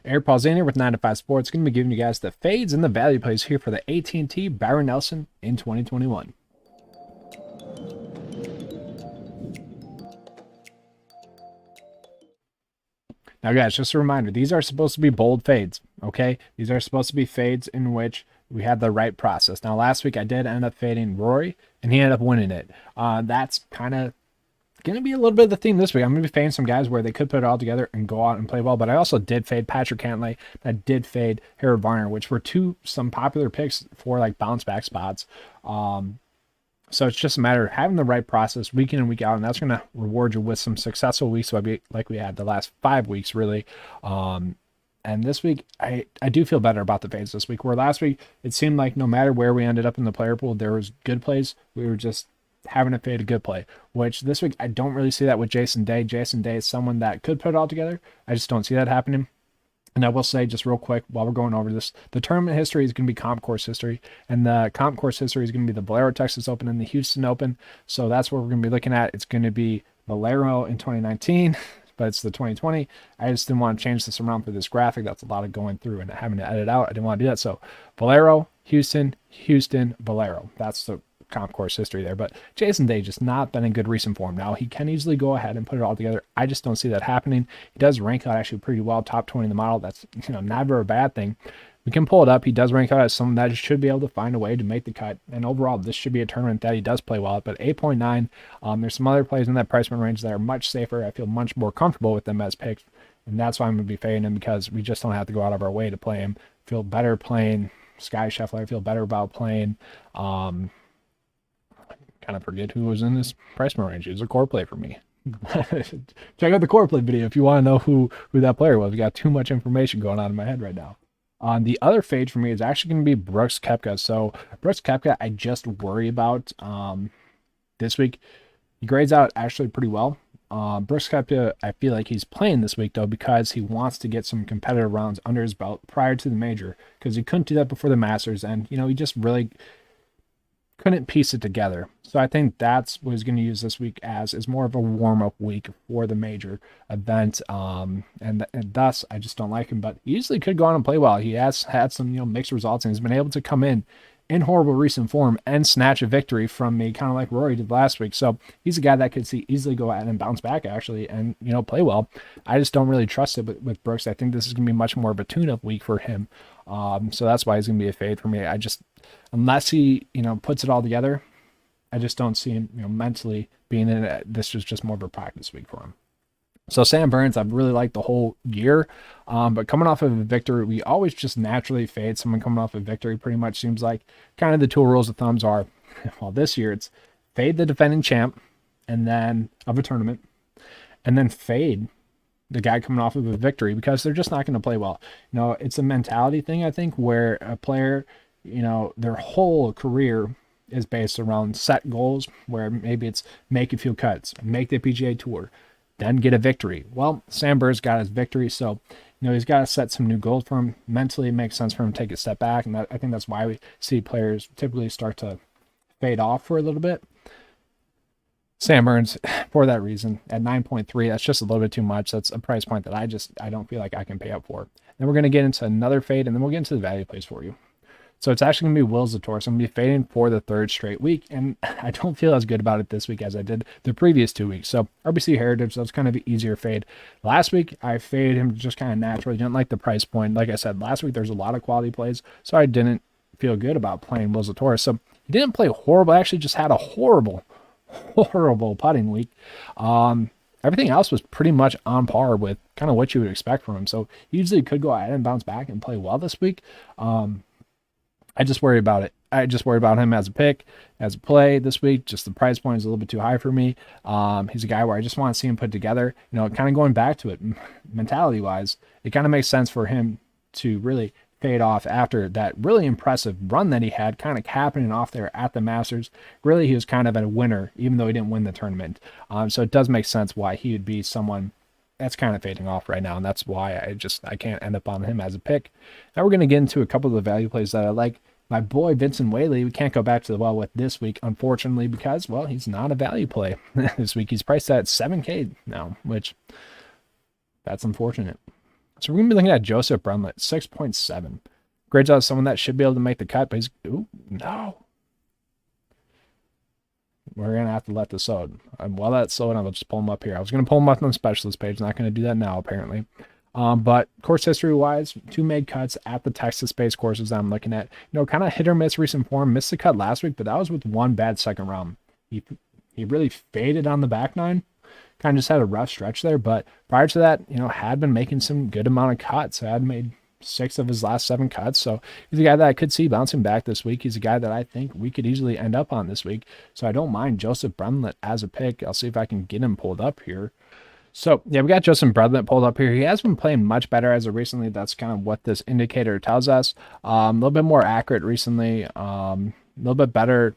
Eric Paulzini here with 9 to 5 Sports. Going to be giving you guys the fades and the value plays here for the AT&T Byron Nelson in 2021. Now, guys, just a reminder, these are supposed to be bold fades, okay? These are supposed to be fades in which we had the right process. Now, last week I did end up fading Rory, and he ended up winning it. That's kind of going to be a little bit of the theme this week. I'm going to be fading some guys where they could put it all together and go out and play well, but I also did fade Patrick Cantlay. I did fade Harold Varner, which were some popular picks for like bounce back spots. So it's just a matter of having the right process week in and week out, and that's going to reward you with some successful weeks like we had the last 5 weeks, really. And this week, I do feel better about the fades this week, where last week it seemed like no matter where we ended up in the player pool, there was good plays. We were just having to fade a good play, which this week I don't really see that with Jason Day. Jason Day is someone that could put it all together. I just don't see that happening. And I will say, just real quick, while we're going over this, the tournament history is going to be comp course history. And the comp course history is going to be the Valero Texas Open and the Houston Open. So that's what we're going to be looking at. It's going to be Valero in 2019, but it's the 2020. I just didn't want to change this around for this graphic. That's a lot of going through and having to edit out. I didn't want to do that. So Valero, Houston, Houston, Valero. That's the comp course history there. But Jason Day just not been in good recent form. Now he can easily go ahead and put it all together. I just don't see that happening. He does rank out actually pretty well, top 20 in the model. That's never a bad thing. We can pull it up. He does rank out as someone that should be able to find a way to make the cut. And overall, this should be a tournament that he does play well at. But 8.9, there's some other plays in that price point range that are much safer. I feel much more comfortable with them as picks. And that's why I'm going to be fading him, because we just don't have to go out of our way to play him. Feel better playing Sky Scheffler. I feel better about playing kind of forget who was in this price point range. It was a core play for me. Check out the core play video if you want to know who that player was. We got too much information going on in my head right now. The other fade for me is actually going to be Brooks Koepka. So Brooks Koepka, I just worry about this week. He grades out actually pretty well. Brooks Koepka, I feel like he's playing this week though, because he wants to get some competitive rounds under his belt prior to the major, because he couldn't do that before the Masters, and he just really couldn't piece it together. So I think that's what he's going to use this week as more of a warm-up week for the major event. And thus I just don't like him, but he usually could go on and play well. He has had some mixed results, and he's been able to come in horrible recent form and snatch a victory from me, kind of like Rory did last week. So he's a guy that could easily go out and bounce back actually and play well. I just don't really trust it with Brooks. I think this is going to be much more of a tune-up week for him. So that's why he's going to be a fade for me. Unless he, puts it all together, I just don't see him, mentally being in it. This was just more of a practice week for him. So Sam Burns, I've really liked the whole year, but coming off of a victory, we always just naturally fade someone coming off a victory. Pretty much seems like kind of the two rules of thumbs are, well, this year it's fade the defending champ and then of a tournament, and then fade the guy coming off of a victory, because they're just not going to play well. It's a mentality thing, I think, where a player, their whole career is based around set goals, where maybe it's make a few cuts, make the PGA Tour, then get a victory. Well, Sam Burns got his victory, so he's got to set some new goals for him. Mentally, it makes sense for him to take a step back, and I think that's why we see players typically start to fade off for a little bit. Sam Burns, for that reason, at 9.3, that's just a little bit too much. That's a price point that I don't feel like I can pay up for. Then we're going to get into another fade, and then we'll get into the value plays for you. So it's actually going to be Will Zalatoris. I'm going to be fading for the third straight week, and I don't feel as good about it this week as I did the previous 2 weeks. So RBC Heritage, that's kind of an easier fade. Last week, I faded him just kind of naturally. Didn't like the price point. Like I said, last week there's a lot of quality plays, so I didn't feel good about playing Will Zalatoris. So he didn't play horrible. I actually just had a horrible putting week. Everything else was pretty much on par with kind of what you would expect from him. So he usually could go ahead and bounce back and play well this week. I just worry about it. I just worry about him as a pick, as a play this week. Just the price point is a little bit too high for me. He's a guy where I just want to see him put together, kind of going back to it mentality-wise. It kind of makes sense for him to really fade off after that really impressive run that he had, kind of happening off there at the Masters. Really, he was kind of a winner, even though he didn't win the tournament. So it does make sense why he would be someone that's kind of fading off right now, and that's why I can't end up on him as a pick. Now we're going to get into a couple of the value plays that I like. My boy Vincent Whaley, we can't go back to the well with this week, unfortunately, because, well, he's not a value play this week. He's priced at $7K now, which that's unfortunate. So we're going to be looking at Joseph Brumlett, 6.7. Grades out someone that should be able to make the cut, but he's, ooh, no. We're going to have to let this load. While that's slowing, I'll just pull him up here. I was going to pull him up on the specialist page. Not going to do that now, apparently. But course history-wise, 2 made cuts at the Texas-based courses that I'm looking at. Kind of hit or miss recent form. Missed the cut last week, but that was with 1 bad second round. He really faded on the back 9. Kind of just had a rough stretch there. But prior to that, had been making some good amount of cuts. Had made 6 of his last 7 cuts. So he's a guy that I could see bouncing back this week. He's a guy that I think we could easily end up on this week. So I don't mind Joseph Brumlett as a pick. I'll see if I can get him pulled up here. So, yeah, we got Joseph Brumlett pulled up here. He has been playing much better as of recently. That's kind of what this indicator tells us. A little bit more accurate recently. A little bit better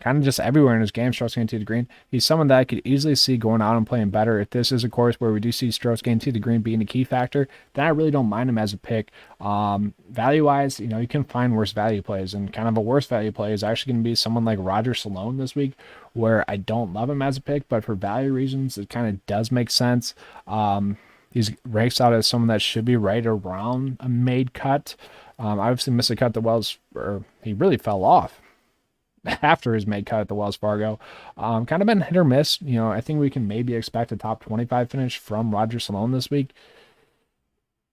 kind of just everywhere in his game, strokes gained to the green. He's someone that I could easily see going out and playing better. If this is a course where we do see strokes gained to the green being a key factor, then I really don't mind him as a pick. Value-wise, you can find worse value plays, and kind of a worse value play is actually going to be someone like Roger Sloan this week, where I don't love him as a pick, but for value reasons, it kind of does make sense. He's ranks out as someone that should be right around a made cut. Obviously missed a cut he really fell off after his made cut at the Wells Fargo. Kind of been hit or miss. I think we can maybe expect a top 25 finish from Roger Sloan this week.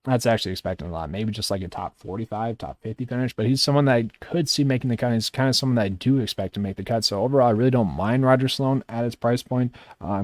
That's actually expecting a lot. Maybe just like a top 45, top 50 finish, but he's someone that I could see making the cut. He's kind of someone that I do expect to make the cut. So overall, I really don't mind Roger Sloan at his price point.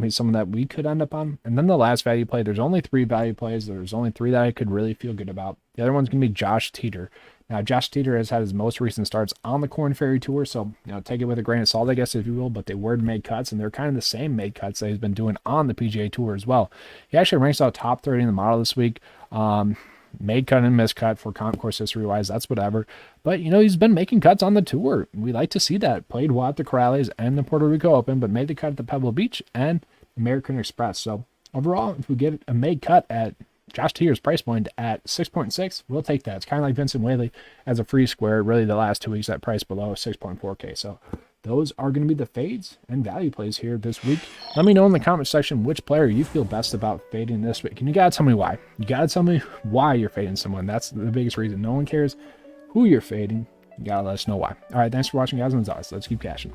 He's someone that we could end up on. And then the last value play, there's only 3 value plays. There's only 3 that I could really feel good about. The other one's going to be Josh Teater. Now, Josh Teater has had his most recent starts on the Korn Ferry Tour, so take it with a grain of salt, I guess, if you will, but they were made cuts, and they're kind of the same made cuts that he's been doing on the PGA Tour as well. He actually ranks out top 30 in the model this week. Made cut and missed cut for comp course history-wise, that's whatever. But, he's been making cuts on the tour. We like to see that. Played well at the Corrales and the Puerto Rico Open, but made the cut at the Pebble Beach and American Express. So, overall, if we get a made cut at Josh Teater's price point at 6.6, we'll take that. It's kind of like Vincent Whaley as a free square. Really, the last 2 weeks, that price below 6.4K. So those are going to be the fades and value plays here this week. Let me know in the comment section which player you feel best about fading this week. And you got to tell me why. You got to tell me why you're fading someone. That's the biggest reason. No one cares who you're fading. You got to let us know why. All right, thanks for watching, guys. And as always, let's keep cashing.